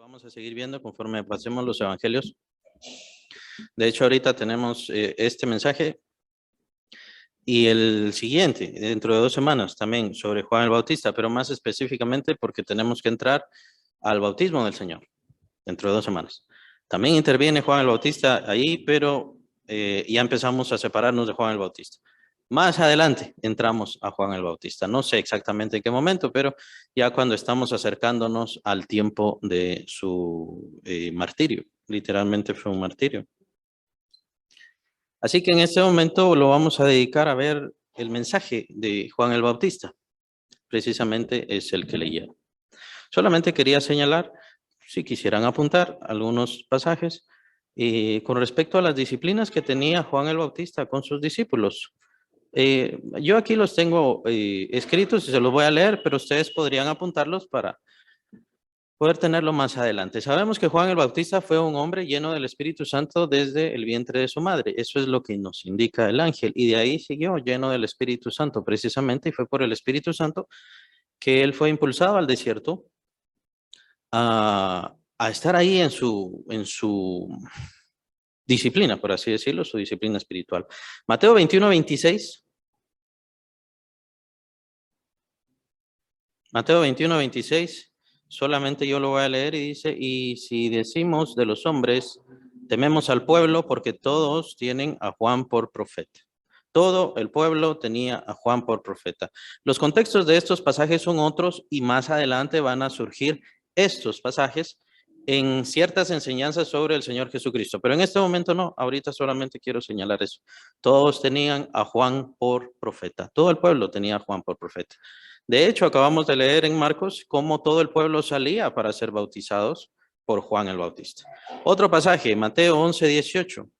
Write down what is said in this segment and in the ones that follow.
lo vamos a seguir viendo conforme pasemos los evangelios. De hecho, ahorita tenemos este mensaje y el siguiente, dentro de 2 semanas, también sobre Juan el Bautista, pero más específicamente porque tenemos que entrar al bautismo del Señor, dentro de 2 semanas. También interviene Juan el Bautista ahí, pero ya empezamos a separarnos de Juan el Bautista. Más adelante entramos a Juan el Bautista. No sé exactamente en qué momento, pero ya cuando estamos acercándonos al tiempo de su martirio. Literalmente fue un martirio. Así que en este momento lo vamos a dedicar a ver el mensaje de Juan el Bautista. Precisamente es el que leía. Solamente quería señalar, si quisieran apuntar, algunos pasajes con respecto a las disciplinas que tenía Juan el Bautista con sus discípulos. Yo aquí los tengo escritos y se los voy a leer, pero ustedes podrían apuntarlos para poder tenerlo más adelante. Sabemos que Juan el Bautista fue un hombre lleno del Espíritu Santo desde el vientre de su madre. Eso es lo que nos indica el ángel. Y de ahí siguió lleno del Espíritu Santo precisamente, y fue por el Espíritu Santo que él fue impulsado al desierto a estar ahí en su disciplina, por así decirlo, su disciplina espiritual. Mateo 21:26. Mateo 21:26, solamente yo lo voy a leer y dice, y si decimos de los hombres, tememos al pueblo porque todos tienen a Juan por profeta. Todo el pueblo tenía a Juan por profeta. Los contextos de estos pasajes son otros y más adelante van a surgir estos pasajes en ciertas enseñanzas sobre el Señor Jesucristo. Pero en este momento no, ahorita solamente quiero señalar eso. Todos tenían a Juan por profeta. Todo el pueblo tenía a Juan por profeta. De hecho, acabamos de leer en Marcos cómo todo el pueblo salía para ser bautizados por Juan el Bautista. Otro pasaje, Mateo 11:18.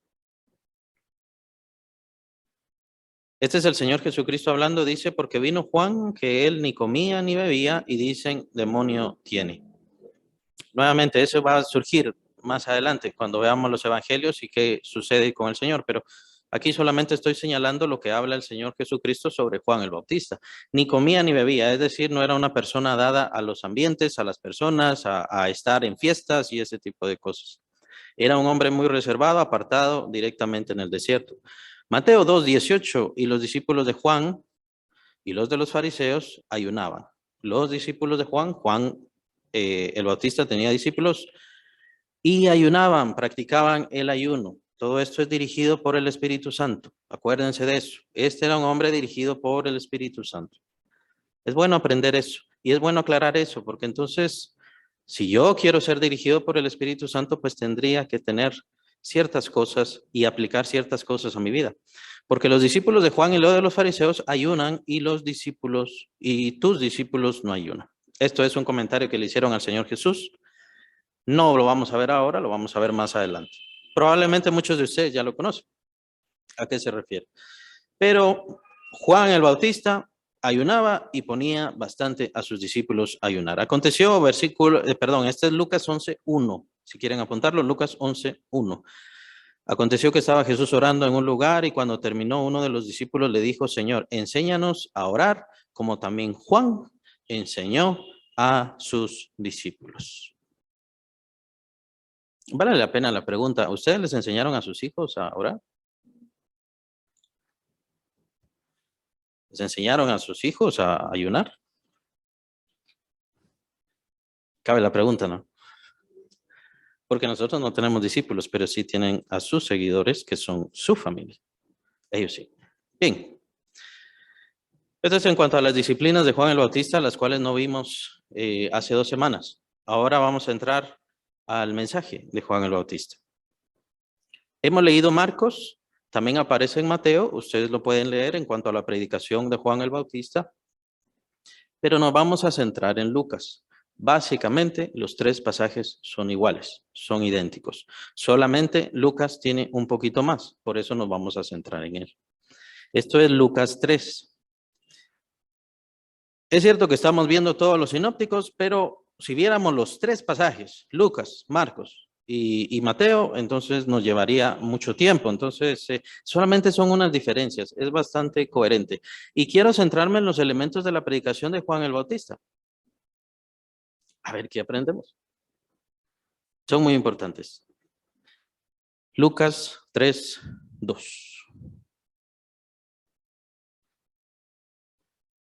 Este es el Señor Jesucristo hablando, dice, porque vino Juan que él ni comía ni bebía y dicen, demonio tiene. Nuevamente, eso va a surgir más adelante cuando veamos los evangelios y qué sucede con el Señor, pero aquí solamente estoy señalando lo que habla el Señor Jesucristo sobre Juan el Bautista. Ni comía ni bebía, es decir, no era una persona dada a los ambientes, a las personas, a estar en fiestas y ese tipo de cosas. Era un hombre muy reservado, apartado directamente en el desierto. Mateo 2:18, y los discípulos de Juan y los de los fariseos ayunaban. Los discípulos de Juan el Bautista tenía discípulos y ayunaban, practicaban el ayuno. Todo esto es dirigido por el Espíritu Santo. Acuérdense de eso. Este era un hombre dirigido por el Espíritu Santo. Es bueno aprender eso y es bueno aclarar eso, porque entonces, si yo quiero ser dirigido por el Espíritu Santo, pues tendría que tener ciertas cosas y aplicar ciertas cosas a mi vida. Porque los discípulos de Juan y los de los fariseos ayunan y los discípulos y tus discípulos no ayunan. Esto es un comentario que le hicieron al Señor Jesús. No lo vamos a ver ahora, lo vamos a ver más adelante. Probablemente muchos de ustedes ya lo conocen. ¿A qué se refiere? Pero Juan el Bautista ayunaba y ponía bastante a sus discípulos a ayunar. Aconteció, este es Lucas 11:1. Si quieren apuntarlo, Lucas 11:1. Aconteció que estaba Jesús orando en un lugar y cuando terminó uno de los discípulos le dijo, Señor, enséñanos a orar como también Juan enseñó a sus discípulos. Vale la pena la pregunta, ¿ustedes les enseñaron a sus hijos a orar? ¿Les enseñaron a sus hijos a ayunar? Cabe la pregunta, ¿no? Porque nosotros no tenemos discípulos, pero sí tienen a sus seguidores que son su familia. Ellos sí. Bien. Esto es en cuanto a las disciplinas de Juan el Bautista, las cuales no vimos hace 2 semanas. Ahora vamos a entrar al mensaje de Juan el Bautista. Hemos leído Marcos, también aparece en Mateo, ustedes lo pueden leer en cuanto a la predicación de Juan el Bautista, pero nos vamos a centrar en Lucas. Básicamente, los 3 pasajes son iguales, son idénticos. Solamente Lucas tiene un poquito más, por eso nos vamos a centrar en él. Esto es Lucas 3. Es cierto que estamos viendo todos los sinópticos, pero si viéramos los 3 pasajes, Lucas, Marcos y Mateo, entonces nos llevaría mucho tiempo. Entonces, solamente son unas diferencias, es bastante coherente. Y quiero centrarme en los elementos de la predicación de Juan el Bautista. A ver qué aprendemos. Son muy importantes. Lucas 3:2.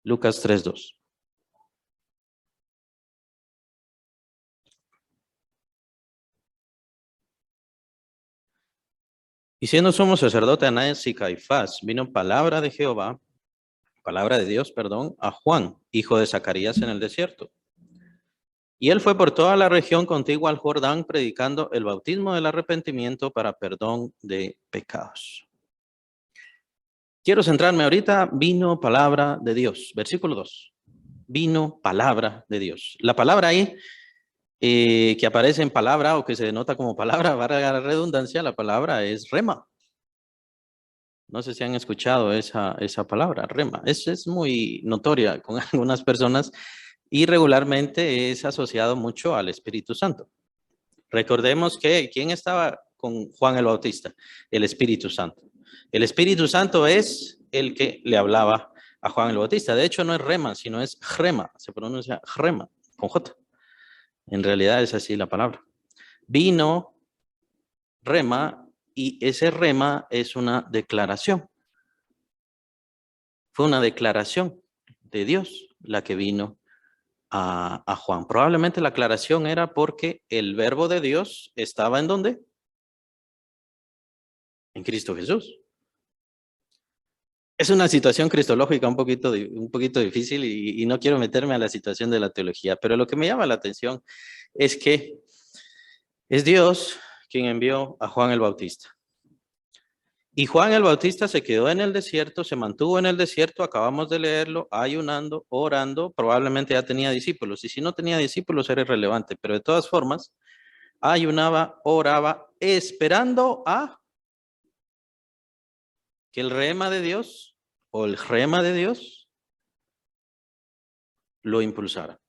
Lucas 3:2. Y siendo sumo sacerdote Anás y Caifás, vino palabra de Jehová, palabra de Dios, perdón, a Juan, hijo de Zacarías en el desierto. Y él fue por toda la región contigua al Jordán, predicando el bautismo del arrepentimiento para perdón de pecados. Quiero centrarme ahorita, vino palabra de Dios, versículo 2. Vino palabra de Dios. La palabra ahí, que aparece en palabra o que se denota como palabra, valga la redundancia, la palabra es rema. No sé si han escuchado esa palabra, rema. Es muy notoria con algunas personas y regularmente es asociado mucho al Espíritu Santo. Recordemos que ¿quién estaba con Juan el Bautista? El Espíritu Santo. El Espíritu Santo es el que le hablaba a Juan el Bautista. De hecho, no es rema, sino es rema. Se pronuncia rema, con J. En realidad es así la palabra. Vino, rema, y ese rema es una declaración. Fue una declaración de Dios la que vino a Juan. Probablemente la aclaración era porque el verbo de Dios estaba ¿en dónde? En Cristo Jesús. Es una situación cristológica un poquito difícil y no quiero meterme a la situación de la teología, pero lo que me llama la atención es que es Dios quien envió a Juan el Bautista. Y Juan el Bautista se quedó en el desierto, se mantuvo en el desierto, acabamos de leerlo, ayunando, orando, probablemente ya tenía discípulos, y si no tenía discípulos era irrelevante, pero de todas formas, ayunaba, oraba, esperando a que el rema de Dios o el rema de Dios lo impulsara.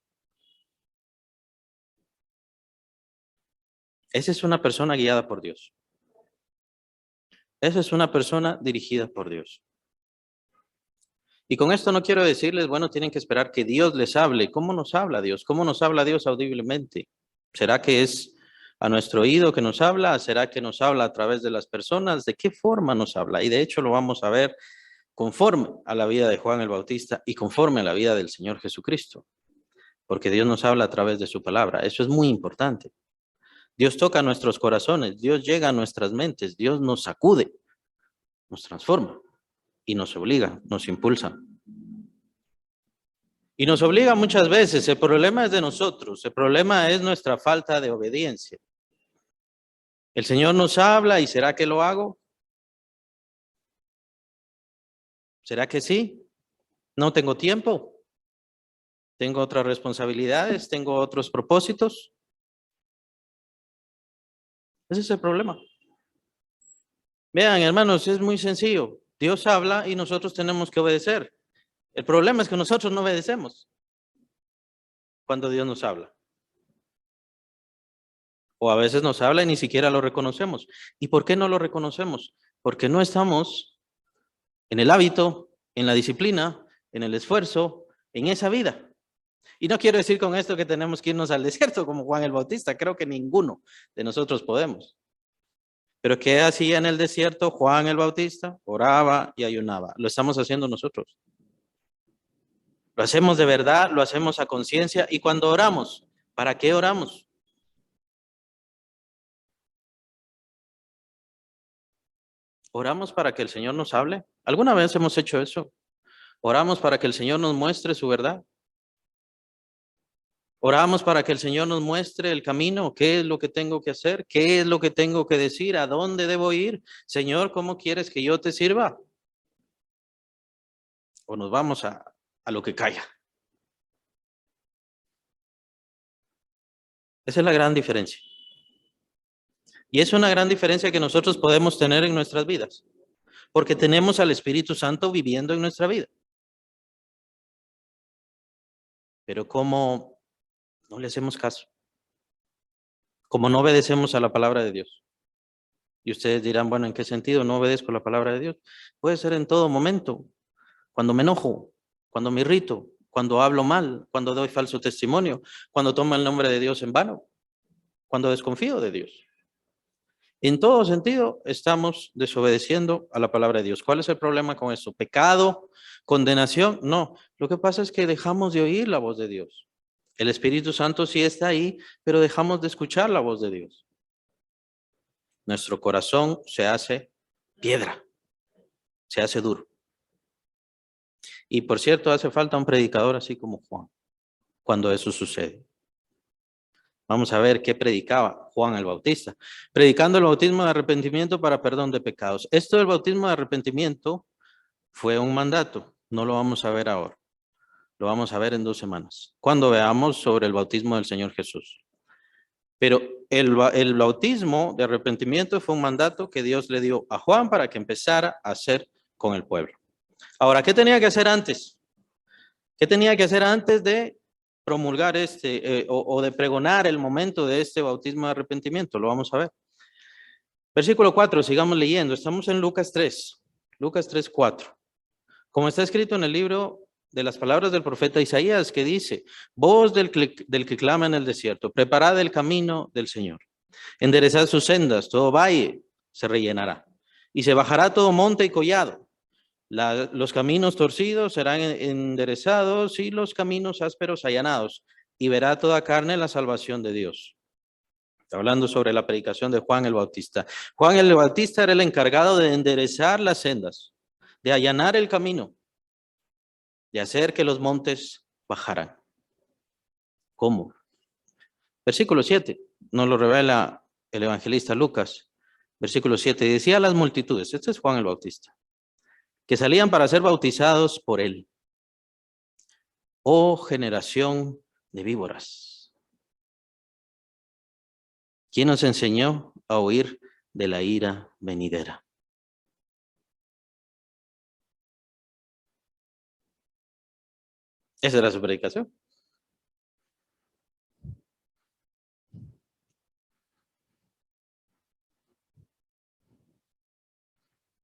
Esa es una persona guiada por Dios. Esa es una persona dirigida por Dios. Y con esto no quiero decirles, bueno, tienen que esperar que Dios les hable. ¿Cómo nos habla Dios? ¿Cómo nos habla Dios audiblemente? ¿Será que es a nuestro oído que nos habla? ¿Será que nos habla a través de las personas? ¿De qué forma nos habla? Y de hecho lo vamos a ver conforme a la vida de Juan el Bautista y conforme a la vida del Señor Jesucristo. Porque Dios nos habla a través de su palabra. Eso es muy importante. Dios toca nuestros corazones, Dios llega a nuestras mentes, Dios nos sacude, nos transforma y nos obliga, nos impulsa. Y nos obliga muchas veces. El problema es de nosotros, el problema es nuestra falta de obediencia. El Señor nos habla y ¿será que lo hago? ¿Será que sí? No tengo tiempo. Tengo otras responsabilidades, tengo otros propósitos. Ese es el problema. Vean, hermanos, es muy sencillo. Dios habla y nosotros tenemos que obedecer. El problema es que nosotros no obedecemos cuando Dios nos habla. O a veces nos habla y ni siquiera lo reconocemos. ¿Y por qué no lo reconocemos? Porque no estamos en el hábito, en la disciplina, en el esfuerzo, en esa vida. Y no quiero decir con esto que tenemos que irnos al desierto como Juan el Bautista. Creo que ninguno de nosotros podemos. Pero ¿qué hacía en el desierto Juan el Bautista? Oraba y ayunaba. Lo estamos haciendo nosotros. Lo hacemos de verdad, lo hacemos a conciencia. Y cuando oramos, ¿para qué oramos? ¿Oramos para que el Señor nos hable? ¿Alguna vez hemos hecho eso? ¿Oramos para que el Señor nos muestre su verdad? ¿Oramos para que el Señor nos muestre el camino? ¿Qué es lo que tengo que hacer? ¿Qué es lo que tengo que decir? ¿A dónde debo ir? Señor, ¿cómo quieres que yo te sirva? ¿O nos vamos a lo que caiga? Esa es la gran diferencia. Y es una gran diferencia que nosotros podemos tener en nuestras vidas, porque tenemos al Espíritu Santo viviendo en nuestra vida. Pero como no le hacemos caso, como no obedecemos a la palabra de Dios. Y ustedes dirán, bueno, ¿en qué sentido no obedezco la palabra de Dios? Puede ser en todo momento, cuando me enojo, cuando me irrito, cuando hablo mal, cuando doy falso testimonio, cuando tomo el nombre de Dios en vano, cuando desconfío de Dios. En todo sentido, estamos desobedeciendo a la palabra de Dios. ¿Cuál es el problema con eso? ¿Pecado? ¿Condenación? No. Lo que pasa es que dejamos de oír la voz de Dios. El Espíritu Santo sí está ahí, pero dejamos de escuchar la voz de Dios. Nuestro corazón se hace piedra, se hace duro. Y por cierto, hace falta un predicador así como Juan, cuando eso sucede. Vamos a ver qué predicaba Juan el Bautista. Predicando el bautismo de arrepentimiento para perdón de pecados. Esto del bautismo de arrepentimiento fue un mandato. No lo vamos a ver ahora. Lo vamos a ver en 2 semanas, cuando veamos sobre el bautismo del Señor Jesús. Pero el bautismo de arrepentimiento fue un mandato que Dios le dio a Juan para que empezara a hacer con el pueblo. Ahora, ¿qué tenía que hacer antes? ¿Qué tenía que hacer antes de promulgar o de pregonar el momento de este bautismo de arrepentimiento? Lo vamos a ver. Versículo 4, sigamos leyendo. Estamos en Lucas 3, Lucas 3, 4. Como está escrito en el libro de las palabras del profeta Isaías, que dice: voz del que clama en el desierto, preparad el camino del Señor. Enderezad sus sendas, todo valle se rellenará. Y se bajará todo monte y collado. Los caminos torcidos serán enderezados y los caminos ásperos allanados. Y verá toda carne la salvación de Dios. Está hablando sobre la predicación de Juan el Bautista. Juan el Bautista era el encargado de enderezar las sendas, de allanar el camino, de hacer que los montes bajaran. ¿Cómo? Versículo 7, nos lo revela el evangelista Lucas. Versículo 7, decía a las multitudes, este es Juan el Bautista, que salían para ser bautizados por él. Oh generación de víboras, ¿quién nos enseñó a huir de la ira venidera? Esa era su predicación.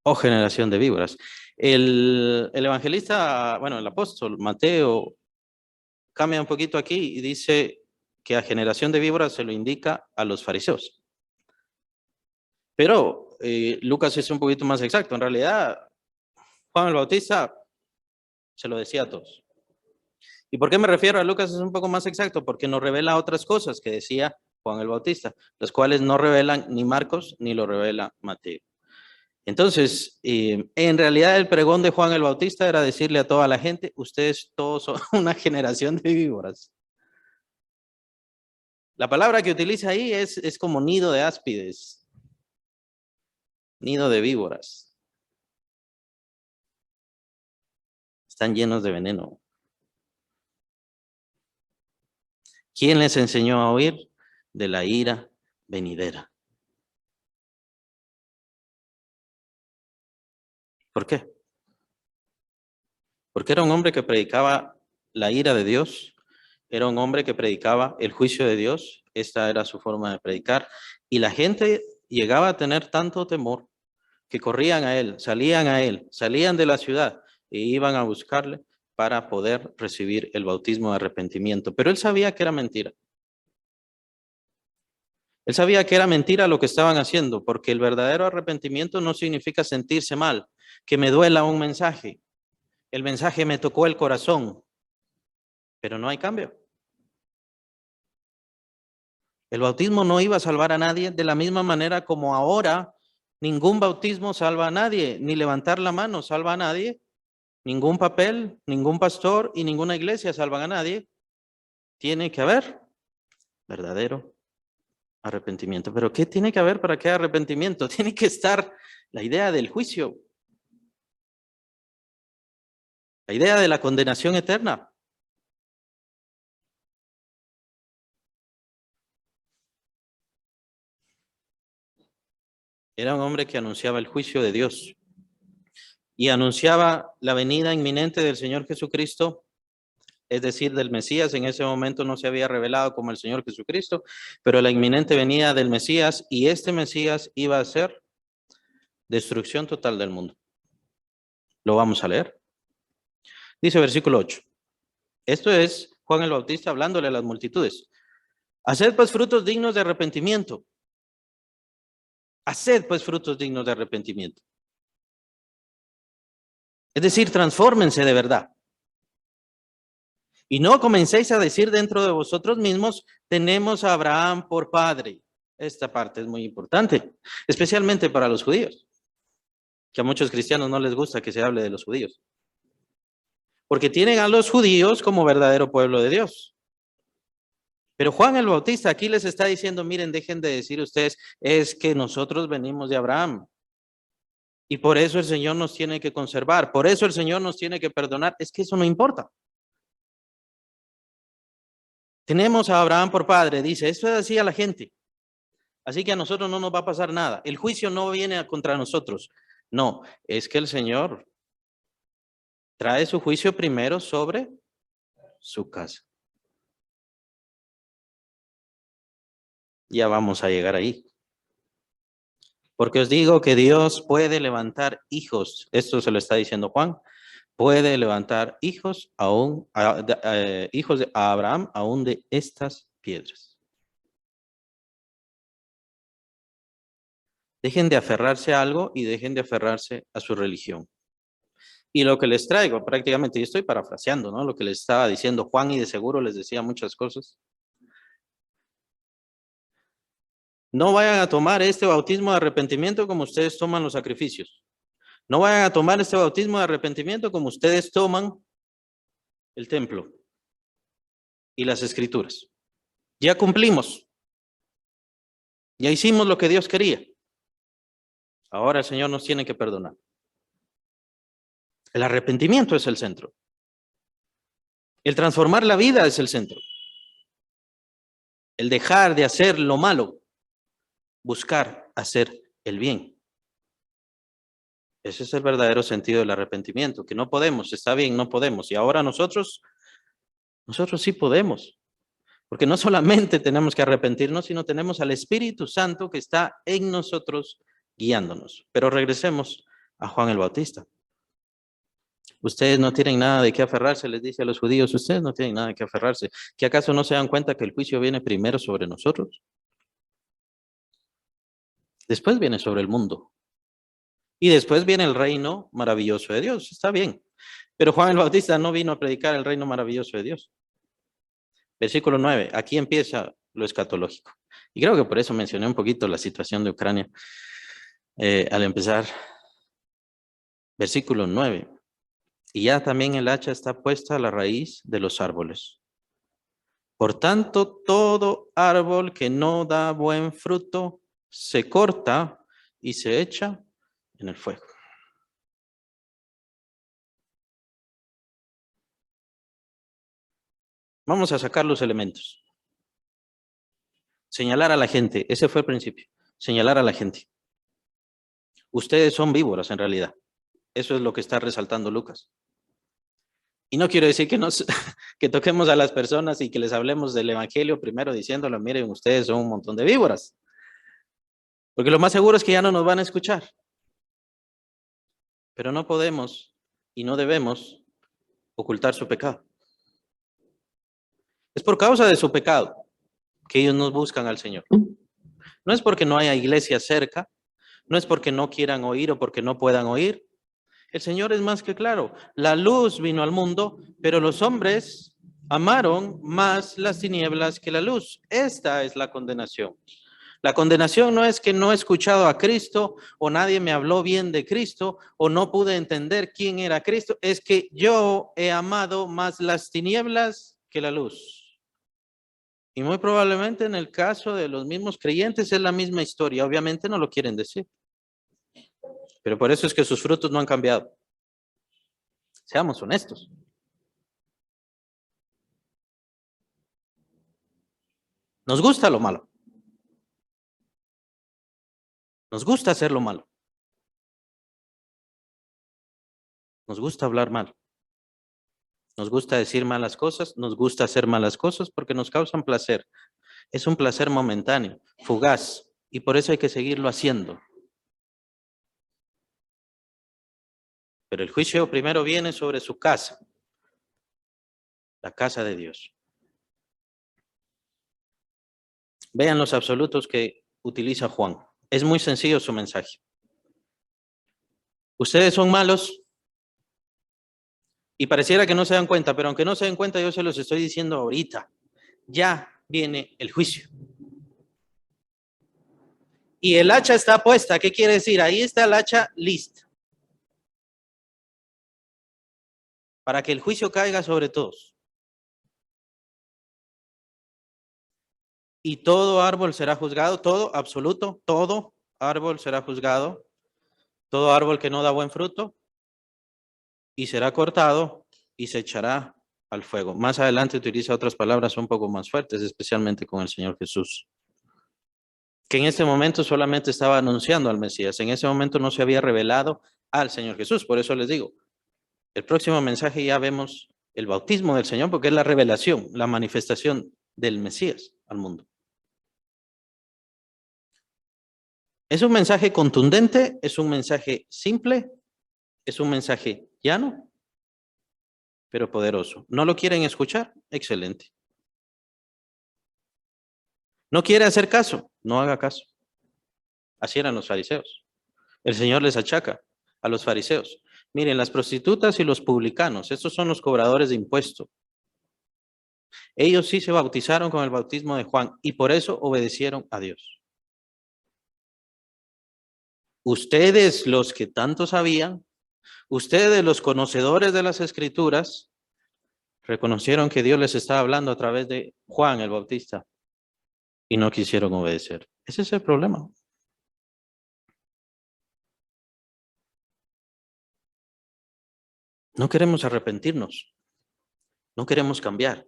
Oh generación de víboras. El evangelista, bueno, el apóstol Mateo cambia un poquito aquí y dice que a generación de víboras se lo indica a los fariseos. Pero Lucas es un poquito más exacto. En realidad, Juan el Bautista se lo decía a todos. ¿Y por qué me refiero a Lucas es un poco más exacto? Porque nos revela otras cosas que decía Juan el Bautista, las cuales no revelan ni Marcos ni lo revela Mateo. Entonces, en realidad el pregón de Juan el Bautista era decirle a toda la gente: ustedes todos son una generación de víboras. La palabra que utiliza ahí es como nido de áspides, nido de víboras. Están llenos de veneno. ¿Quién les enseñó a huir de la ira venidera? ¿Por qué? Porque era un hombre que predicaba la ira de Dios, era un hombre que predicaba el juicio de Dios, esta era su forma de predicar, y la gente llegaba a tener tanto temor que corrían a él, salían de la ciudad e iban a buscarle para poder recibir el bautismo de arrepentimiento. Pero él sabía que era mentira. Él sabía que era mentira lo que estaban haciendo, porque el verdadero arrepentimiento no significa sentirse mal, que me duela un mensaje. El mensaje me tocó el corazón, pero no hay cambio. El bautismo no iba a salvar a nadie de la misma manera como ahora ningún bautismo salva a nadie, ni levantar la mano salva a nadie, ningún papel, ningún pastor y ninguna iglesia salvan a nadie. Tiene que haber verdadero arrepentimiento. ¿Pero qué tiene que haber para que haya arrepentimiento? Tiene que estar la idea del juicio, la idea de la condenación eterna. Era un hombre que anunciaba el juicio de Dios y anunciaba la venida inminente del Señor Jesucristo, es decir, del Mesías. En ese momento no se había revelado como el Señor Jesucristo, pero la inminente venida del Mesías, y este Mesías iba a ser destrucción total del mundo. Lo vamos a leer. Dice versículo 8. Esto es Juan el Bautista hablándole a las multitudes. Haced pues frutos dignos de arrepentimiento. Haced pues frutos dignos de arrepentimiento. Es decir, transfórmense de verdad. Y no comencéis a decir dentro de vosotros mismos, tenemos a Abraham por padre. Esta parte es muy importante, especialmente para los judíos, que a muchos cristianos no les gusta que se hable de los judíos. Porque tienen a los judíos como verdadero pueblo de Dios. Pero Juan el Bautista aquí les está diciendo, miren, dejen de decir ustedes, es que nosotros venimos de Abraham. Y por eso el Señor nos tiene que conservar, por eso el Señor nos tiene que perdonar. Es que eso no importa. Tenemos a Abraham por padre, dice, esto es así a la gente. Así que a nosotros no nos va a pasar nada. El juicio no viene contra nosotros. No, es que el Señor trae su juicio primero sobre su casa. Ya vamos a llegar ahí. Porque os digo que Dios puede levantar hijos. Esto se lo está diciendo Juan. Puede levantar hijos aún, hijos de Abraham aún de estas piedras. Dejen de aferrarse a algo y dejen de aferrarse a su religión. Y lo que les traigo, prácticamente, yo estoy parafraseando, ¿no? Lo que les estaba diciendo Juan y de seguro les decía muchas cosas. No vayan a tomar este bautismo de arrepentimiento como ustedes toman los sacrificios. No vayan a tomar este bautismo de arrepentimiento como ustedes toman el templo y las escrituras. Ya cumplimos. Ya hicimos lo que Dios quería. Ahora el Señor nos tiene que perdonar. El arrepentimiento es el centro. El transformar la vida es el centro. El dejar de hacer lo malo, buscar hacer el bien. Ese es el verdadero sentido del arrepentimiento, que no podemos, está bien, no podemos. Y ahora nosotros sí podemos. Porque no solamente tenemos que arrepentirnos, sino tenemos al Espíritu Santo que está en nosotros guiándonos. Pero regresemos a Juan el Bautista. Ustedes no tienen nada de qué aferrarse, les dice a los judíos, ustedes no tienen nada de qué aferrarse. ¿Que acaso no se dan cuenta que el juicio viene primero sobre nosotros? Después viene sobre el mundo. Y después viene el reino maravilloso de Dios. Está bien. Pero Juan el Bautista no vino a predicar el reino maravilloso de Dios. Versículo 9. Aquí empieza lo escatológico. Y creo que por eso mencioné un poquito la situación de Ucrania al empezar. Versículo 9. Y ya también el hacha está puesta a la raíz de los árboles. Por tanto, todo árbol que no da buen fruto se corta y se echa en el fuego. Vamos a sacar los elementos. Señalar a la gente, ese fue el principio. Señalar a la gente. Ustedes son víboras en realidad. Eso es lo que está resaltando Lucas. Y no quiero decir que toquemos a las personas y que les hablemos del evangelio primero diciéndolo, miren, ustedes son un montón de víboras. Porque lo más seguro es que ya no nos van a escuchar. Pero no podemos y no debemos ocultar su pecado. Es por causa de su pecado que ellos no buscan al Señor. No es porque no haya iglesia cerca, no es porque no quieran oír o porque no puedan oír. El Señor es más que claro. La luz vino al mundo, pero los hombres amaron más las tinieblas que la luz. Esta es la condenación. La condenación no es que no he escuchado a Cristo o nadie me habló bien de Cristo o no pude entender quién era Cristo. Es que yo he amado más las tinieblas que la luz. Y muy probablemente en el caso de los mismos creyentes es la misma historia. Obviamente no lo quieren decir. Pero por eso es que sus frutos no han cambiado. Seamos honestos. Nos gusta lo malo. Nos gusta hacer lo malo. Nos gusta hablar mal. Nos gusta decir malas cosas. Nos gusta hacer malas cosas porque nos causan placer. Es un placer momentáneo, fugaz. Y por eso hay que seguirlo haciendo. Pero el juicio primero viene sobre su casa. La casa de Dios. Vean los absolutos que utiliza Juan. Es muy sencillo su mensaje. Ustedes son malos y pareciera que no se dan cuenta, pero aunque no se den cuenta, yo se los estoy diciendo ahorita. Ya viene el juicio. Y el hacha está puesta. ¿Qué quiere decir? Ahí está el hacha lista. Para que el juicio caiga sobre todos. Y todo árbol será juzgado, todo, absoluto, todo árbol será juzgado, todo árbol que no da buen fruto, y será cortado y se echará al fuego. Más adelante utiliza otras palabras un poco más fuertes, especialmente con el Señor Jesús, que en este momento solamente estaba anunciando al Mesías, en ese momento no se había revelado al Señor Jesús. Por eso les digo, el próximo mensaje ya vemos el bautismo del Señor, porque es la revelación, la manifestación del Mesías al mundo. Es un mensaje contundente, es un mensaje simple, es un mensaje llano, pero poderoso. ¿No lo quieren escuchar? Excelente. ¿No quiere hacer caso? No haga caso. Así eran los fariseos. El Señor les achaca a los fariseos. Miren, las prostitutas y los publicanos, estos son los cobradores de impuestos. Ellos sí se bautizaron con el bautismo de Juan y por eso obedecieron a Dios. Ustedes, los que tanto sabían, ustedes, los conocedores de las Escrituras, reconocieron que Dios les estaba hablando a través de Juan el Bautista y no quisieron obedecer. Ese es el problema. No queremos arrepentirnos, no queremos cambiar,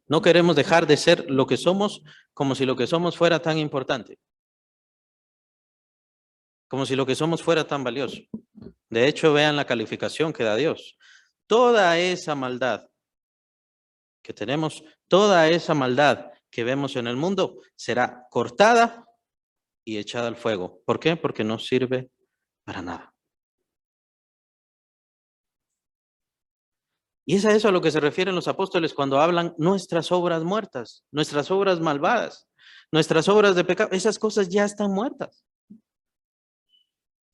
no queremos dejar de ser lo que somos como si lo que somos fuera tan importante, como si lo que somos fuera tan valioso. De hecho, vean la calificación que da Dios. Toda esa maldad que tenemos, toda esa maldad que vemos en el mundo será cortada y echada al fuego. ¿Por qué? Porque no sirve para nada. Y es a eso a lo que se refieren los apóstoles cuando hablan nuestras obras muertas, nuestras obras malvadas, nuestras obras de pecado. Esas cosas ya están muertas.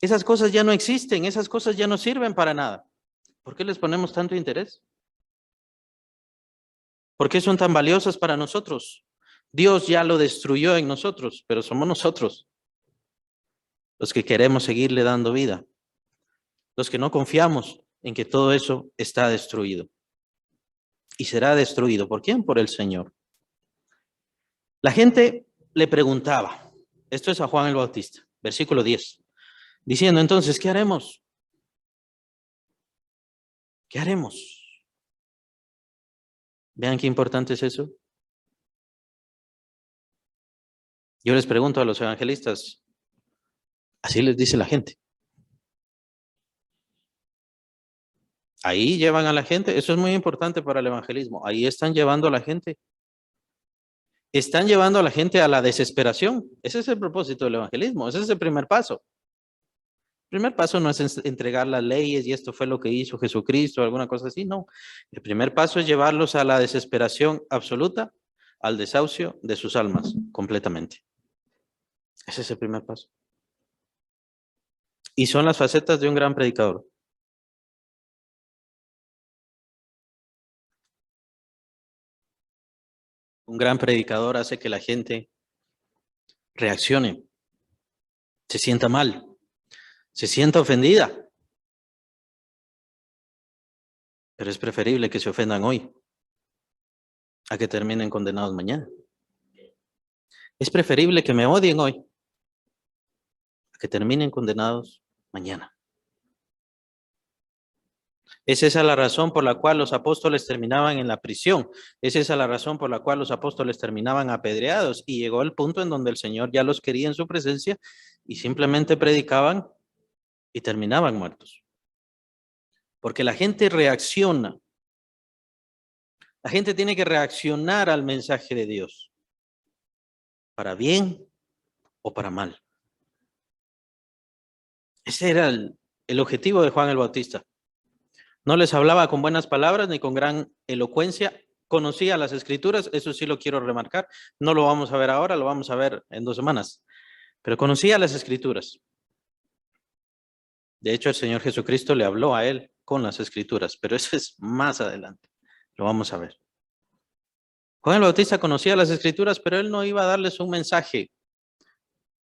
Esas cosas ya no existen, esas cosas ya no sirven para nada. ¿Por qué les ponemos tanto interés? ¿Por qué son tan valiosas para nosotros? Dios ya lo destruyó en nosotros, pero somos nosotros los que queremos seguirle dando vida, los que no confiamos en que todo eso está destruido. Y será destruido. ¿Por quién? Por el Señor. La gente le preguntaba, esto es a Juan el Bautista, versículo 10, diciendo entonces, ¿qué haremos? ¿Qué haremos? Vean qué importante es eso. Yo les pregunto a los evangelistas, así les dice la gente. Ahí llevan a la gente, eso es muy importante para el evangelismo, ahí están llevando a la gente. Están llevando a la gente a la desesperación. Ese es el propósito del evangelismo, ese es el primer paso. El primer paso no es entregar las leyes y esto fue lo que hizo Jesucristo o alguna cosa así, no. El primer paso es llevarlos a la desesperación absoluta, al desahucio de sus almas completamente. Ese es el primer paso. Y son las facetas de un gran predicador. Un gran predicador hace que la gente reaccione, se sienta mal, se sienta ofendida. Pero es preferible que se ofendan hoy a que terminen condenados mañana. Es preferible que me odien hoy a que terminen condenados mañana. Es esa la razón por la cual los apóstoles terminaban en la prisión. Es esa la razón por la cual los apóstoles terminaban apedreados. Y llegó el punto en donde el Señor ya los quería en su presencia y simplemente predicaban y terminaban muertos. Porque la gente reacciona. La gente tiene que reaccionar al mensaje de Dios. Para bien o para mal. Ese era el objetivo de Juan el Bautista. No les hablaba con buenas palabras ni con gran elocuencia conocía las escrituras, eso sí lo quiero remarcar, no lo vamos a ver ahora, lo vamos a ver en 2 semanas, pero conocía las escrituras. De hecho, el Señor Jesucristo le habló a él con las escrituras, pero eso es más adelante, lo vamos a ver. Juan el Bautista conocía las escrituras, pero él no iba a darles un mensaje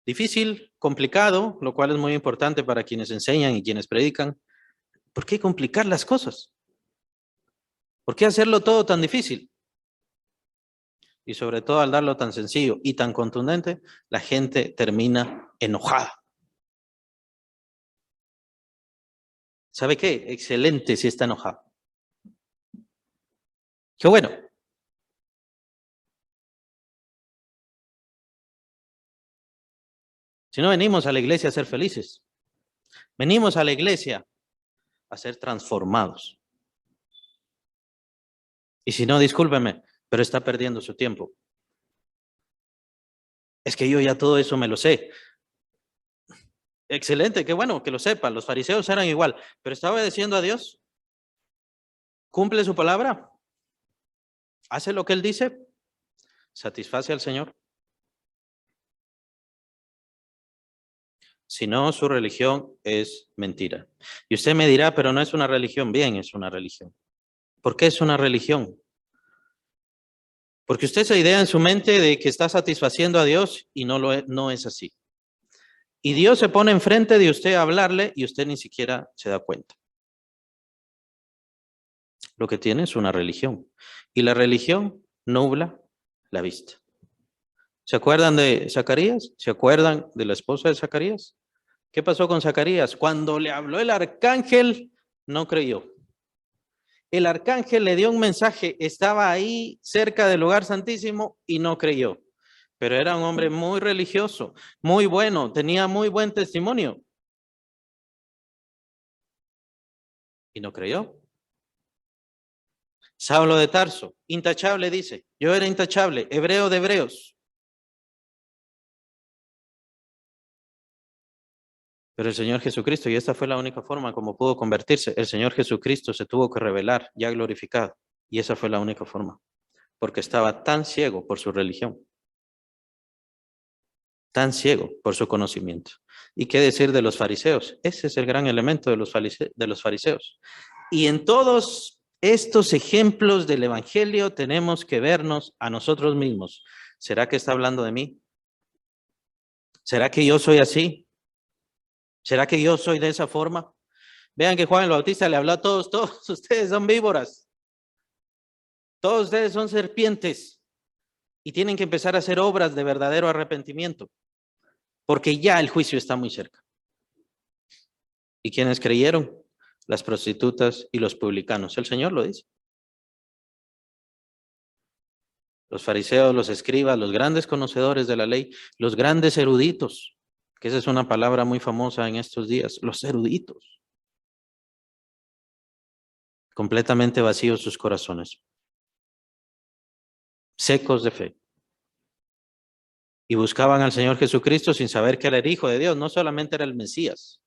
difícil, complicado, lo cual es muy importante para quienes enseñan y quienes predican. ¿Por qué complicar las cosas? ¿Por qué hacerlo todo tan difícil? Y sobre todo al darlo tan sencillo y tan contundente, la gente termina enojada. ¿Sabe qué? Excelente si está enojado. Qué bueno. Si no venimos a la iglesia a ser felices, venimos a la iglesia a ser transformados. Y si no, discúlpeme, pero está perdiendo su tiempo. Es que yo ya todo eso me lo sé. Excelente, qué bueno que lo sepa. Los fariseos eran igual, pero ¿está obedeciendo a Dios? ¿Cumple su palabra? ¿Hace lo que Él dice? ¿Satisface al Señor? Si no, su religión es mentira. Y usted me dirá, pero no es una religión. Bien, es una religión. ¿Por qué es una religión? Porque usted se idea en su mente de que está satisfaciendo a Dios y no es así. Y Dios se pone enfrente de usted a hablarle y usted ni siquiera se da cuenta. Lo que tiene es una religión. Y la religión nubla la vista. ¿Se acuerdan de Zacarías? ¿Se acuerdan de la esposa de Zacarías? ¿Qué pasó con Zacarías? Cuando le habló el arcángel, no creyó. El arcángel le dio un mensaje, estaba ahí cerca del lugar santísimo y no creyó. Pero era un hombre muy religioso, muy bueno, tenía muy buen testimonio. Y no creyó. Saulo de Tarso, intachable dice, yo era intachable, hebreo de hebreos. Pero el Señor Jesucristo, y esta fue la única forma como pudo convertirse, el Señor Jesucristo se tuvo que revelar ya glorificado. Y esa fue la única forma, porque estaba tan ciego por su religión, tan ciego por su conocimiento. ¿Y qué decir de los fariseos? Ese es el gran elemento de los fariseos. Y en todos estos ejemplos del Evangelio tenemos que vernos a nosotros mismos. ¿Será que está hablando de mí? ¿Será que yo soy así? ¿Será que yo soy de esa forma? Vean que Juan el Bautista le habló a todos, todos ustedes son víboras, todos ustedes son serpientes y tienen que empezar a hacer obras de verdadero arrepentimiento, porque ya el juicio está muy cerca. ¿Y quiénes creyeron? Las prostitutas y los publicanos. El Señor lo dice. Los fariseos, los escribas, los grandes conocedores de la ley, los grandes eruditos, que esa es una palabra muy famosa en estos días, los eruditos. Completamente vacíos sus corazones, secos de fe. Y buscaban al Señor Jesucristo sin saber que era el Hijo de Dios, no solamente era el Mesías.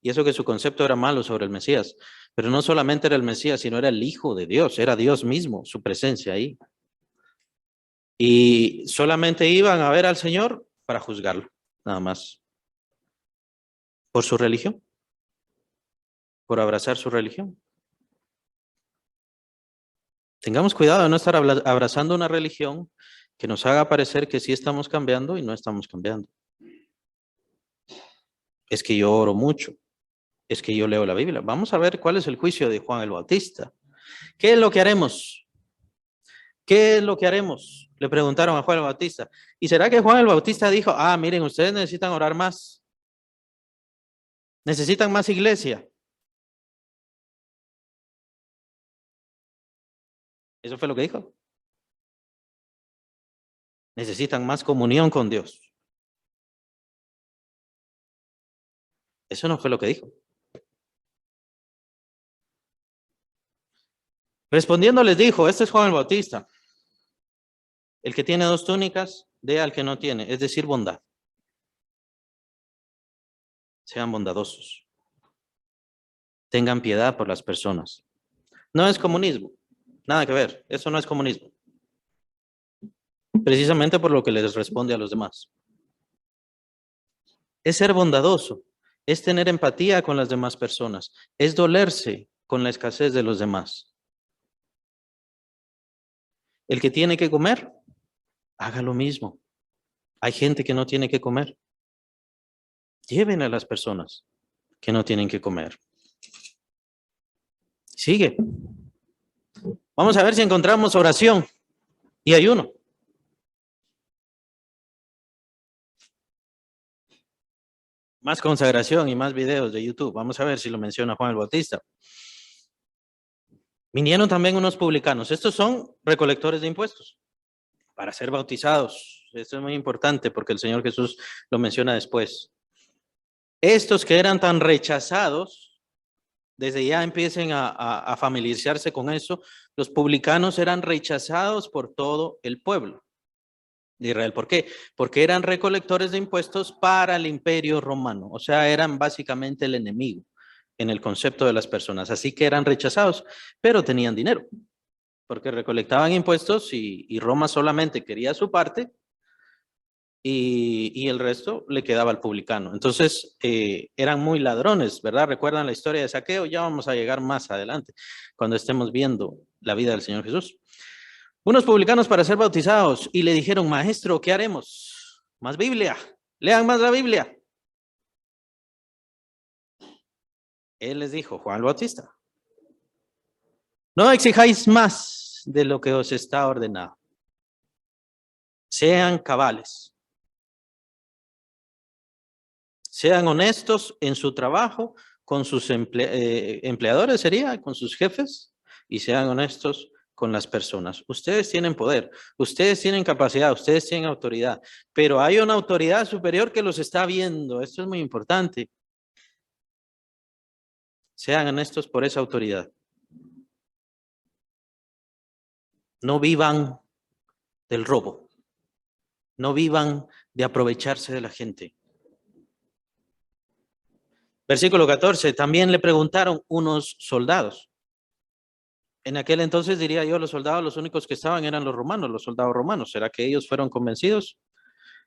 Y eso que su concepto era malo sobre el Mesías, pero no solamente era el Mesías, sino era el Hijo de Dios, era Dios mismo, su presencia ahí. Y solamente iban a ver al Señor para juzgarlo, nada más. Por su religión, por abrazar su religión. Tengamos cuidado de no estar abrazando una religión que nos haga parecer que sí estamos cambiando y no estamos cambiando. Es que yo oro mucho, es que yo leo la Biblia. Vamos a ver cuál es el juicio de Juan el Bautista. ¿Qué es lo que haremos? ¿Qué es lo que haremos? Le preguntaron a Juan el Bautista. ¿Y será que Juan el Bautista dijo, miren, ustedes necesitan orar más? Necesitan más iglesia. Eso fue lo que dijo. Necesitan más comunión con Dios. Eso no fue lo que dijo. Respondiendo les dijo, este es Juan el Bautista. El que tiene 2 túnicas, dé al que no tiene, es decir, bondad. Sean bondadosos. Tengan piedad por las personas. No es comunismo. Nada que ver. Eso no es comunismo. Precisamente por lo que les responde a los demás. Es ser bondadoso, es tener empatía con las demás personas, es dolerse con la escasez de los demás. El que tiene que comer, haga lo mismo. Hay gente que no tiene que comer. Lleven a las personas que no tienen que comer. Sigue. Vamos a ver si encontramos oración y ayuno. Más consagración y más videos de YouTube. Vamos a ver si lo menciona Juan el Bautista. Vinieron también unos publicanos. Estos son recolectores de impuestos para ser bautizados. Esto es muy importante porque el Señor Jesús lo menciona después. Estos que eran tan rechazados, desde ya empiecen a familiarizarse con eso, los publicanos eran rechazados por todo el pueblo de Israel. ¿Por qué? Porque eran recolectores de impuestos para el imperio romano, o sea, eran básicamente el enemigo en el concepto de las personas, así que eran rechazados, pero tenían dinero, porque recolectaban impuestos y Roma solamente quería su parte y el resto le quedaba al publicano. Entonces, eran muy ladrones, ¿verdad? ¿Recuerdan la historia de Saqueo? Ya vamos a llegar más adelante, cuando estemos viendo la vida del Señor Jesús. Unos publicanos para ser bautizados y le dijeron, maestro, ¿qué haremos? Más Biblia, lean más la Biblia. Él les dijo, Juan el Bautista, no exijáis más de lo que os está ordenado. Sean cabales. Sean honestos en su trabajo con sus empleadores, sería, con sus jefes, y sean honestos con las personas. Ustedes tienen poder, ustedes tienen capacidad, ustedes tienen autoridad, pero hay una autoridad superior que los está viendo. Esto es muy importante. Sean honestos por esa autoridad. No vivan del robo. No vivan de aprovecharse de la gente. Versículo 14. También le preguntaron unos soldados. En aquel entonces, diría yo, los soldados, los únicos que estaban eran los romanos, los soldados romanos. ¿Será que ellos fueron convencidos?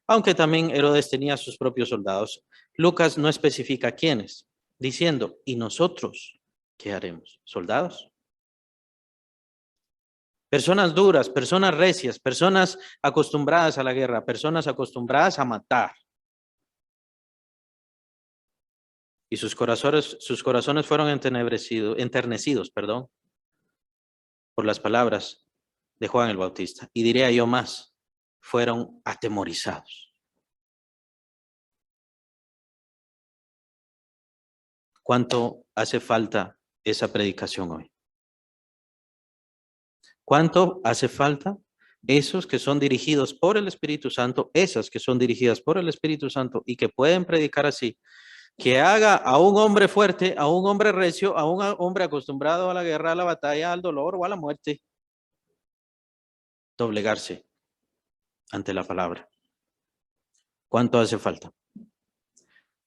Aunque también Herodes tenía sus propios soldados. Lucas no especifica quiénes, diciendo, ¿y nosotros qué haremos? ¿Soldados? Personas duras, personas recias, personas acostumbradas a la guerra, personas acostumbradas a matar. Y sus corazones fueron enternecidos, por las palabras de Juan el Bautista. Y diría yo más, fueron atemorizados. ¿Cuánto hace falta esa predicación hoy? ¿Cuánto hace falta esos que son dirigidos por el Espíritu Santo, esas que son dirigidas por el Espíritu Santo y que pueden predicar así, que haga a un hombre fuerte, a un hombre recio, a un hombre acostumbrado a la guerra, a la batalla, al dolor o a la muerte, doblegarse ante la palabra? ¿Cuánto hace falta?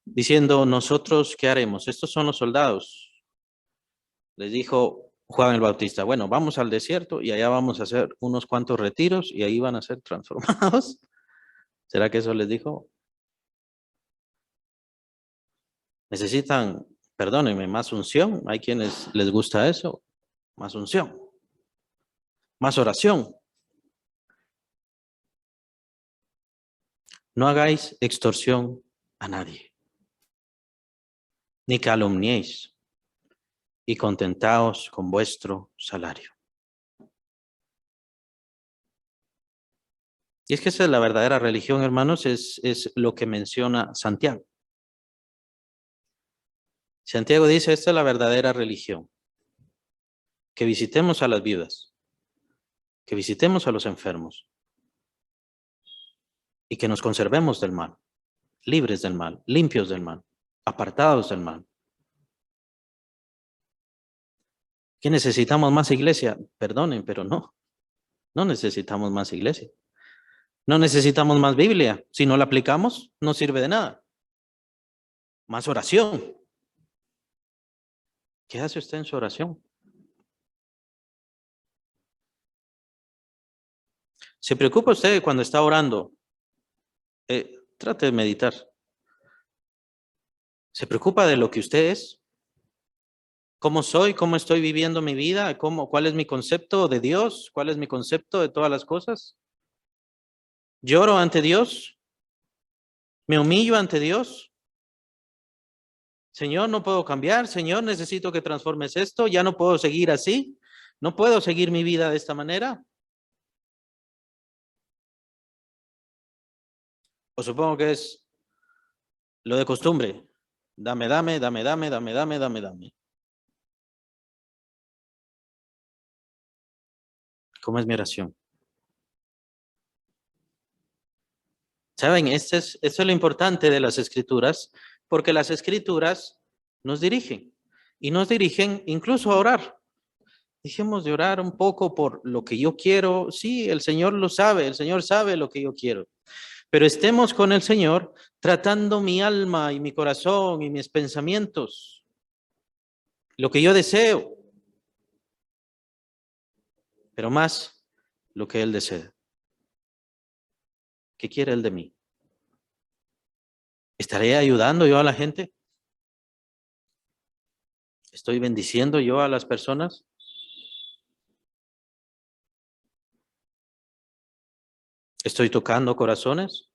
Diciendo, nosotros, ¿qué haremos? Estos son los soldados. Les dijo Juan el Bautista, bueno, vamos al desierto y allá vamos a hacer unos cuantos retiros y ahí van a ser transformados. ¿Será que eso les dijo? Necesitan, perdónenme, más unción. Hay quienes les gusta eso. Más unción. Más oración. No hagáis extorsión a nadie. Ni calumniéis. Y contentaos con vuestro salario. Y es que esa es la verdadera religión, hermanos, es lo que menciona Santiago. Santiago dice, esta es la verdadera religión. Que visitemos a las viudas, que visitemos a los enfermos y que nos conservemos del mal, libres del mal, limpios del mal, apartados del mal. ¿Que necesitamos más iglesia? Perdonen, pero no necesitamos más iglesia. No necesitamos más Biblia. Si no la aplicamos, no sirve de nada. Más oración. ¿Qué hace usted en su oración? ¿Se preocupa usted cuando está orando? Trate de meditar. ¿Se preocupa de lo que usted es? ¿Cómo soy? ¿Cómo estoy viviendo mi vida? ¿Cuál es mi concepto de Dios? ¿Cuál es mi concepto de todas las cosas? ¿Lloro ante Dios? ¿Me humillo ante Dios? Señor, no puedo cambiar. Señor, necesito que transformes esto. Ya no puedo seguir así. No puedo seguir mi vida de esta manera. O supongo que es lo de costumbre. Dame, dame, dame, dame, dame, dame, dame, dame. ¿Cómo es mi oración? Saben, esto es lo importante de las escrituras, porque las escrituras nos dirigen y nos dirigen incluso a orar. Dejemos de orar un poco por lo que yo quiero. Sí, el Señor lo sabe, el Señor sabe lo que yo quiero. Pero estemos con el Señor tratando mi alma y mi corazón y mis pensamientos, lo que yo deseo, pero más lo que Él desea. ¿Qué quiere Él de mí? ¿Estaré ayudando yo a la gente? ¿Estoy bendiciendo yo a las personas? ¿Estoy tocando corazones?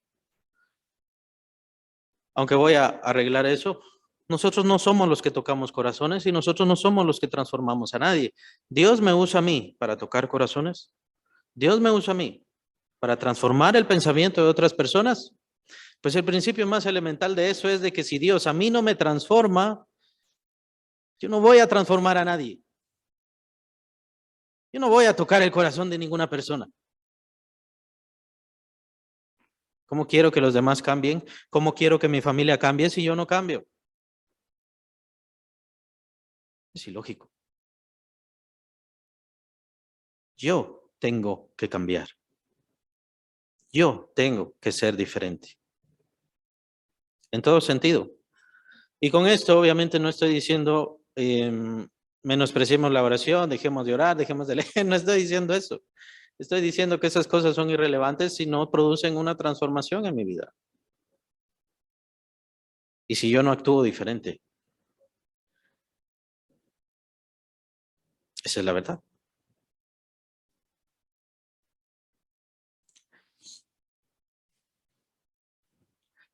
Aunque voy a arreglar eso, nosotros no somos los que tocamos corazones y nosotros no somos los que transformamos a nadie. Dios me usa a mí para tocar corazones. Dios me usa a mí para transformar el pensamiento de otras personas. Pues el principio más elemental de eso es de que si Dios a mí no me transforma, yo no voy a transformar a nadie. Yo no voy a tocar el corazón de ninguna persona. ¿Cómo quiero que los demás cambien? ¿Cómo quiero que mi familia cambie si yo no cambio? Es ilógico. Yo tengo que cambiar. Yo tengo que ser diferente. En todo sentido. Y con esto, obviamente, no estoy diciendo menospreciemos la oración, dejemos de orar, dejemos de leer. No estoy diciendo eso. Estoy diciendo que esas cosas son irrelevantes si no producen una transformación en mi vida. Y si yo no actúo diferente. Esa es la verdad.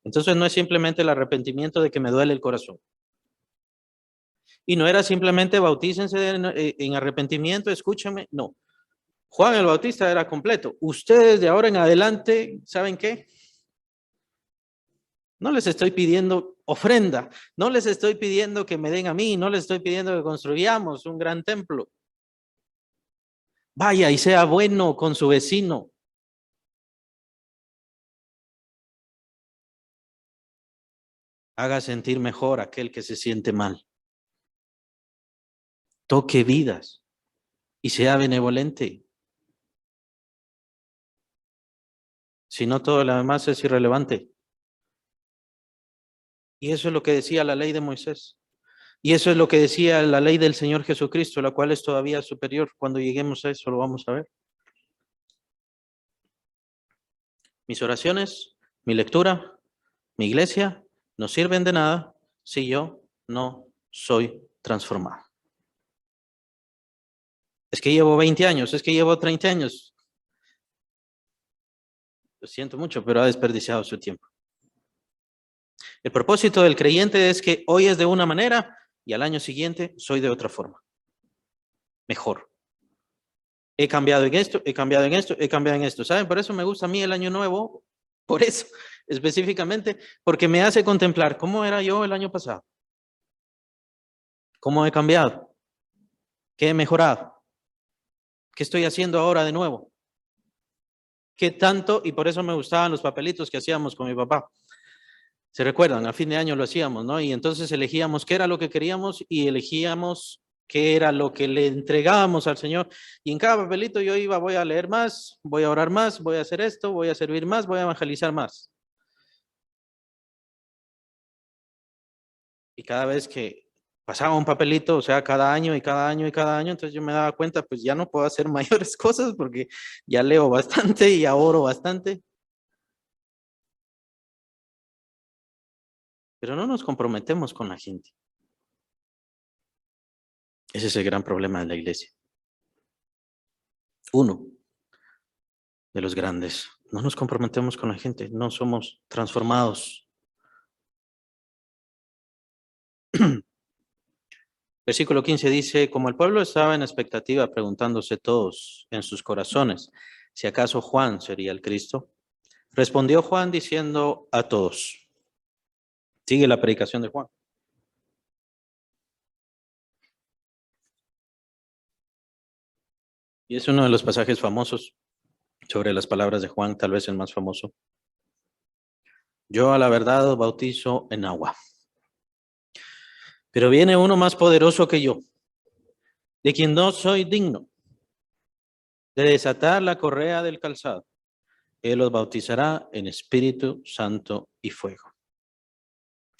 Entonces no es simplemente el arrepentimiento de que me duele el corazón. Y no era simplemente bautícense en arrepentimiento, escúchame, no. Juan el Bautista era completo. Ustedes de ahora en adelante, ¿saben qué? No les estoy pidiendo ofrenda, no les estoy pidiendo que me den a mí, no les estoy pidiendo que construyamos un gran templo. Vaya y sea bueno con su vecino. Haga sentir mejor a aquel que se siente mal. Toque vidas y sea benevolente. Si no, todo lo demás es irrelevante. Y eso es lo que decía la ley de Moisés. Y eso es lo que decía la ley del Señor Jesucristo, la cual es todavía superior. Cuando lleguemos a eso lo vamos a ver. Mis oraciones, mi lectura, mi iglesia no sirven de nada si yo no soy transformado. Es que llevo 20 años, es que llevo 30 años. Lo siento mucho, pero ha desperdiciado su tiempo. El propósito del creyente es que hoy es de una manera y al año siguiente soy de otra forma. Mejor. He cambiado en esto, he cambiado en esto, he cambiado en esto. ¿Saben? Por eso me gusta a mí el año nuevo. Por eso, específicamente, porque me hace contemplar cómo era yo el año pasado. ¿Cómo he cambiado? ¿Qué he mejorado? ¿Qué estoy haciendo ahora de nuevo? ¿Qué tanto? Y por eso me gustaban los papelitos que hacíamos con mi papá. ¿Se recuerdan? A fin de año lo hacíamos, ¿no? Y entonces elegíamos qué era lo que queríamos y elegíamos qué era lo que le entregábamos al Señor. Y en cada papelito yo iba, voy a leer más, voy a orar más, voy a hacer esto, voy a servir más, voy a evangelizar más. Y cada vez que pasaba un papelito, o sea, cada año y cada año y cada año, entonces yo me daba cuenta, pues ya no puedo hacer mayores cosas porque ya leo bastante y ahorro bastante. Pero no nos comprometemos con la gente. Ese es el gran problema de la iglesia. Uno de los grandes. No nos comprometemos con la gente, no somos transformados. Versículo 15 dice, como el pueblo estaba en expectativa, preguntándose todos en sus corazones, si acaso Juan sería el Cristo, respondió Juan diciendo a todos. Sigue la predicación de Juan. Y es uno de los pasajes famosos sobre las palabras de Juan, tal vez el más famoso. Yo a la verdad os bautizo en agua, pero viene uno más poderoso que yo, de quien no soy digno de desatar la correa del calzado. Él los bautizará en Espíritu Santo y fuego.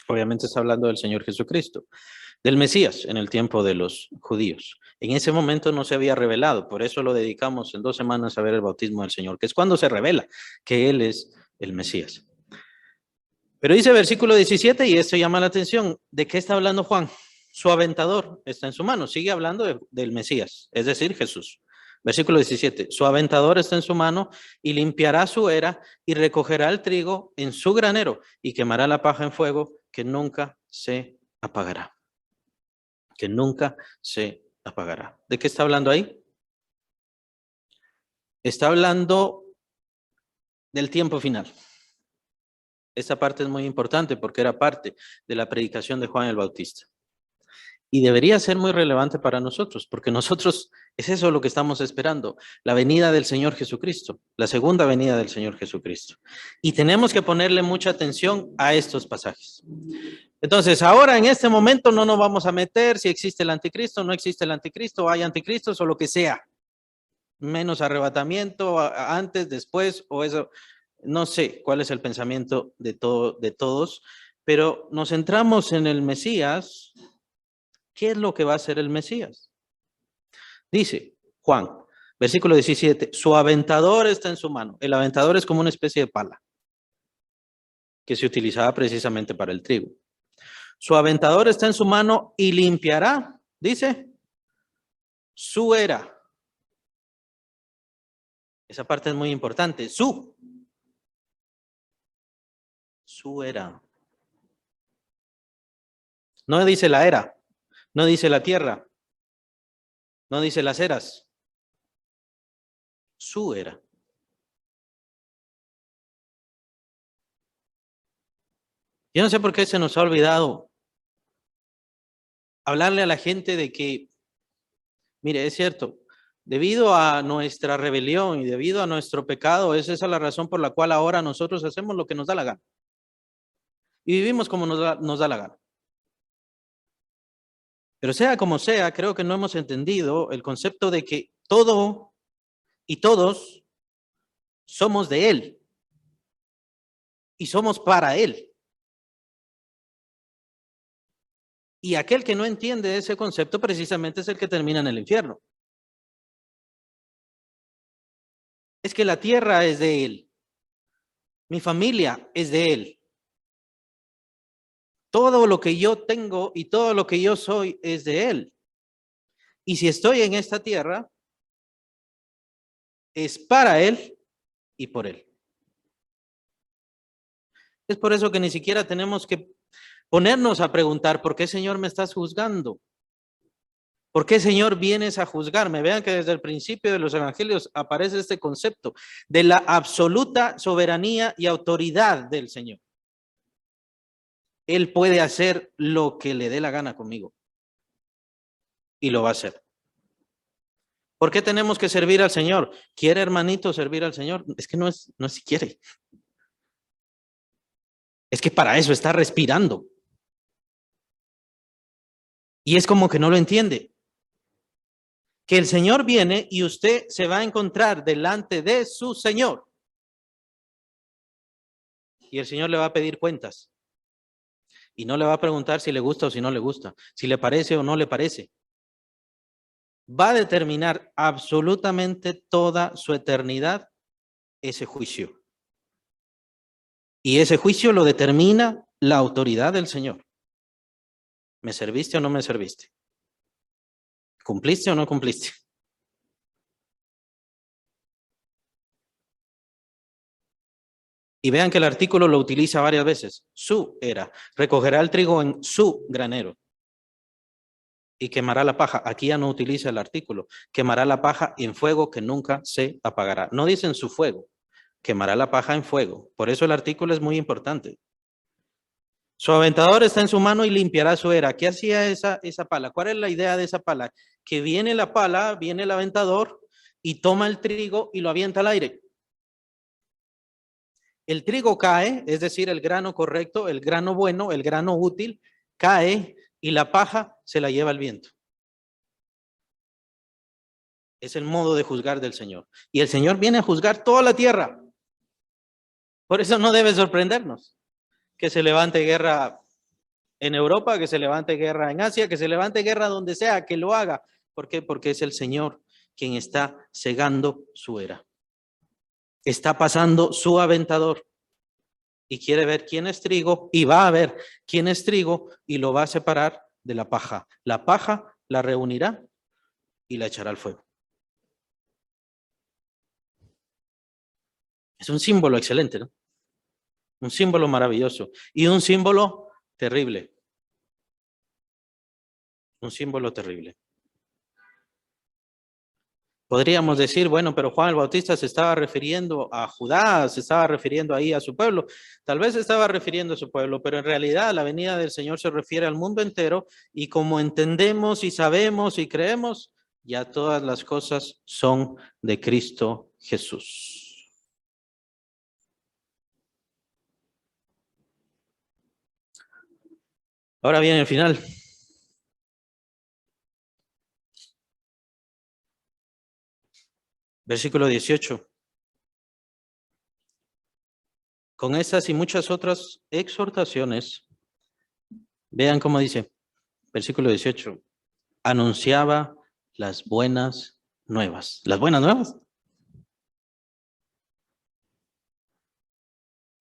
Obviamente está hablando del Señor Jesucristo, del Mesías en el tiempo de los judíos. En ese momento no se había revelado, por eso lo dedicamos en 2 semanas a ver el bautismo del Señor, que es cuando se revela que Él es el Mesías. Pero dice versículo 17, y esto llama la atención, ¿de qué está hablando Juan? Su aventador está en su mano, sigue hablando del Mesías, es decir, Jesús. Versículo 17, su aventador está en su mano y limpiará su era y recogerá el trigo en su granero y quemará la paja en fuego que nunca se apagará. Que nunca se apagará. ¿De qué está hablando ahí? Está hablando del tiempo final. Esta parte es muy importante porque era parte de la predicación de Juan el Bautista. Y debería ser muy relevante para nosotros, porque nosotros es eso lo que estamos esperando, la venida del Señor Jesucristo, la segunda venida del Señor Jesucristo. Y tenemos que ponerle mucha atención a estos pasajes. Entonces, ahora en este momento no nos vamos a meter si existe el anticristo, no existe el anticristo, hay anticristos o lo que sea. Menos arrebatamiento, antes, después, o eso. No sé cuál es el pensamiento de todos, pero nos centramos en el Mesías. ¿Qué es lo que va a hacer el Mesías? Dice Juan, versículo 17, su aventador está en su mano. El aventador es como una especie de pala que se utilizaba precisamente para el trigo. Su aventador está en su mano y limpiará, dice, su era. Esa parte es muy importante. Su era. No dice la era, no dice la tierra, no dice las eras. Su era. Yo no sé por qué se nos ha olvidado hablarle a la gente de que, mire, es cierto, debido a nuestra rebelión y debido a nuestro pecado, es esa la razón por la cual ahora nosotros hacemos lo que nos da la gana. Y vivimos como nos da la gana. Pero sea como sea, creo que no hemos entendido el concepto de que todo y todos somos de Él. Y somos para Él. Y aquel que no entiende ese concepto precisamente es el que termina en el infierno. Es que la tierra es de Él. Mi familia es de Él. Todo lo que yo tengo y todo lo que yo soy es de Él. Y si estoy en esta tierra, es para Él y por Él. Es por eso que ni siquiera tenemos que ponernos a preguntar, ¿por qué, Señor, me estás juzgando? ¿Por qué, Señor, vienes a juzgarme? Vean que desde el principio de los evangelios aparece este concepto de la absoluta soberanía y autoridad del Señor. Él puede hacer lo que le dé la gana conmigo. Y lo va a hacer. ¿Por qué tenemos que servir al Señor? ¿Quiere, hermanito, servir al Señor? Es que no es si quiere. Es que para eso está respirando. Y es como que no lo entiende. Que el Señor viene y usted se va a encontrar delante de su Señor. Y el Señor le va a pedir cuentas. Y no le va a preguntar si le gusta o si no le gusta, si le parece o no le parece. Va a determinar absolutamente toda su eternidad ese juicio. Y ese juicio lo determina la autoridad del Señor. ¿Me serviste o no me serviste? ¿Cumpliste o no cumpliste? Y vean que el artículo lo utiliza varias veces. Su era. Recogerá el trigo en su granero y quemará la paja. Aquí ya no utiliza el artículo. Quemará la paja en fuego que nunca se apagará. No dicen su fuego. Quemará la paja en fuego. Por eso el artículo es muy importante. Su aventador está en su mano y limpiará su era. ¿Qué hacía esa pala? ¿Cuál es la idea de esa pala? Que viene la pala, viene el aventador y toma el trigo y lo avienta al aire. El trigo cae, es decir, el grano correcto, el grano bueno, el grano útil, cae y la paja se la lleva el viento. Es el modo de juzgar del Señor. Y el Señor viene a juzgar toda la tierra. Por eso no debe sorprendernos que se levante guerra en Europa, que se levante guerra en Asia, que se levante guerra donde sea, que lo haga. ¿Por qué? Porque es el Señor quien está cegando su era. Está pasando su aventador y quiere ver quién es trigo y va a ver quién es trigo y lo va a separar de la paja. La paja la reunirá y la echará al fuego. Es un símbolo excelente, ¿no? Un símbolo maravilloso y un símbolo terrible. Un símbolo terrible. Podríamos decir, bueno, pero Juan el Bautista se estaba refiriendo a Judá, se estaba refiriendo ahí a su pueblo. Tal vez se estaba refiriendo a su pueblo, pero en realidad la venida del Señor se refiere al mundo entero y como entendemos y sabemos y creemos, ya todas las cosas son de Cristo Jesús. Ahora viene el final. Versículo 18. Con estas y muchas otras exhortaciones, vean cómo dice, versículo 18, anunciaba las buenas nuevas. ¿Las buenas nuevas?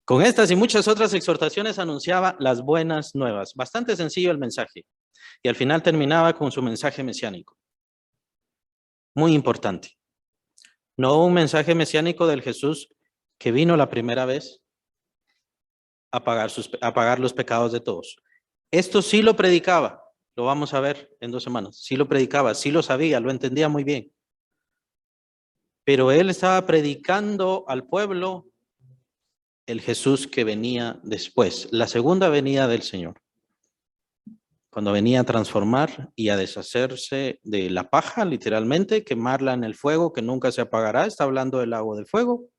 Con estas y muchas otras exhortaciones anunciaba las buenas nuevas. Bastante sencillo el mensaje. Y al final terminaba con su mensaje mesiánico. Muy importante. No un mensaje mesiánico del Jesús que vino la primera vez a pagar los pecados de todos. Esto sí lo predicaba. Lo vamos a ver en 2 semanas. Sí lo predicaba, sí lo sabía, lo entendía muy bien. Pero él estaba predicando al pueblo el Jesús que venía después, la segunda venida del Señor. Cuando venía a transformar y a deshacerse de la paja, literalmente, quemarla en el fuego que nunca se apagará, está hablando del lago de fuego.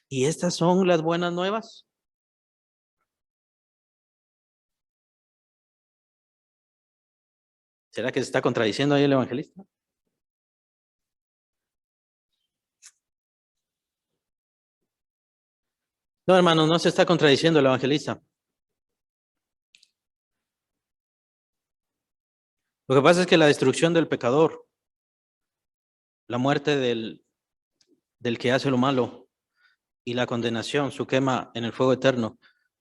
¿Y estas son las buenas nuevas? ¿Será que se está contradiciendo ahí el evangelista? No, hermano, no se está contradiciendo el evangelista. Lo que pasa es que la destrucción del pecador, la muerte del que hace lo malo y la condenación, su quema en el fuego eterno,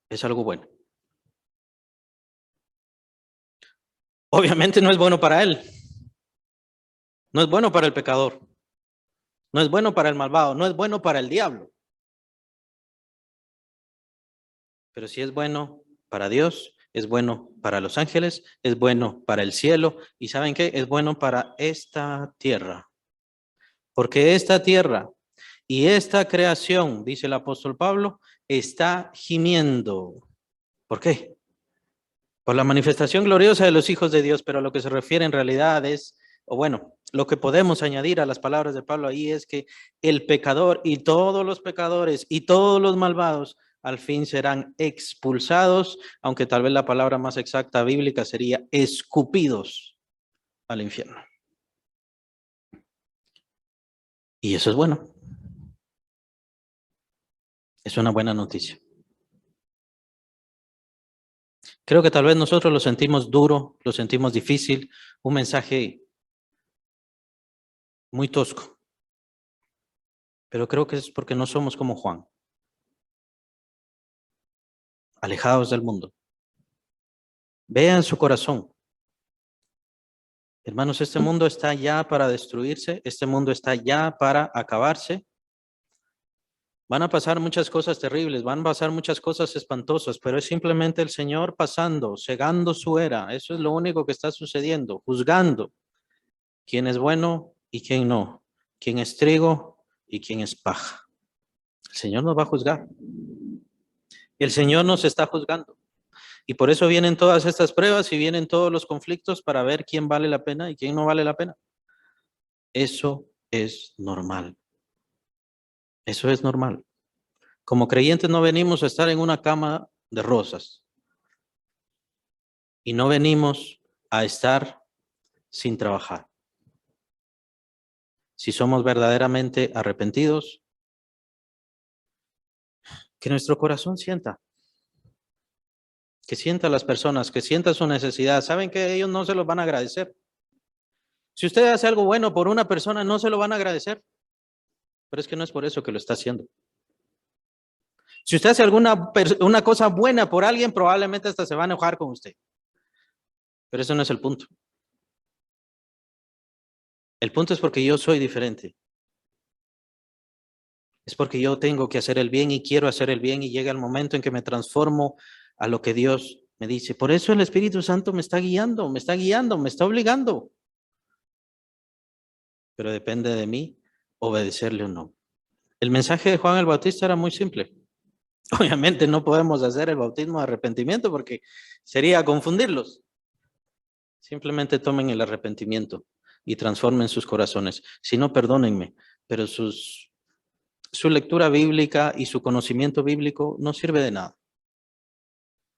es algo bueno. Obviamente no es bueno para él, no es bueno para el pecador, no es bueno para el malvado, no es bueno para el diablo. Pero sí es bueno para Dios, es bueno para los ángeles, es bueno para el cielo y ¿saben qué? Es bueno para esta tierra. Porque esta tierra y esta creación, dice el apóstol Pablo, está gimiendo. ¿Por qué? Por la manifestación gloriosa de los hijos de Dios, pero a lo que se refiere en realidad es, o bueno, lo que podemos añadir a las palabras de Pablo ahí es que el pecador y todos los pecadores y todos los malvados al fin serán expulsados, aunque tal vez la palabra más exacta bíblica sería escupidos al infierno. Y eso es bueno. Es una buena noticia. Creo que tal vez nosotros lo sentimos duro, lo sentimos difícil, un mensaje muy tosco. Pero creo que es porque no somos como Juan, alejados del mundo. Vean su corazón. Hermanos, este mundo está ya para destruirse, este mundo está ya para acabarse. Van a pasar muchas cosas terribles, van a pasar muchas cosas espantosas, pero es simplemente el Señor pasando, cegando su era. Eso es lo único que está sucediendo, juzgando quién es bueno y quién no, quién es trigo y quién es paja. El Señor nos va a juzgar. El Señor nos está juzgando. Y por eso vienen todas estas pruebas y vienen todos los conflictos para ver quién vale la pena y quién no vale la pena. Eso es normal. Eso es normal. Como creyentes no venimos a estar en una cama de rosas y no venimos a estar sin trabajar. Si somos verdaderamente arrepentidos, que nuestro corazón sienta, que sienta a las personas, que sienta su necesidad. Saben que ellos no se los van a agradecer. Si usted hace algo bueno por una persona, no se lo van a agradecer, pero es que no es por eso que lo está haciendo. Si usted hace una cosa buena por alguien, probablemente hasta se va a enojar con usted. Pero eso no es el punto. El punto es porque yo soy diferente. Es porque yo tengo que hacer el bien y quiero hacer el bien y llega el momento en que me transformo a lo que Dios me dice. Por eso el Espíritu Santo me está guiando, me está guiando, me está obligando. Pero depende de mí obedecerle o no. El mensaje de Juan el Bautista era muy simple. Obviamente no podemos hacer el bautismo de arrepentimiento porque sería confundirlos. Simplemente tomen el arrepentimiento y transformen sus corazones. Si no, perdónenme, pero su lectura bíblica y su conocimiento bíblico no sirve de nada.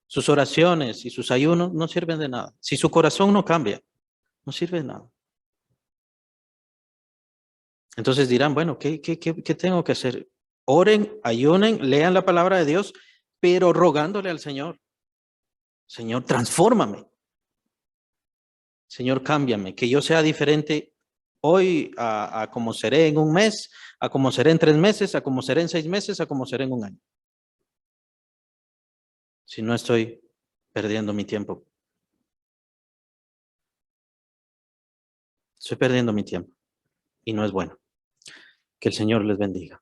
Sus oraciones y sus ayunos no sirven de nada. Si su corazón no cambia, no sirve de nada. Entonces dirán, bueno, ¿qué tengo que hacer? Oren, ayunen, lean la palabra de Dios, pero rogándole al Señor. Señor, transfórmame. Señor, cámbiame, que yo sea diferente hoy a como seré en un mes, a como seré en 3 meses, a como seré en 6 meses, a como seré en un año. Si no estoy perdiendo mi tiempo. Estoy perdiendo mi tiempo y no es bueno. Que el Señor les bendiga.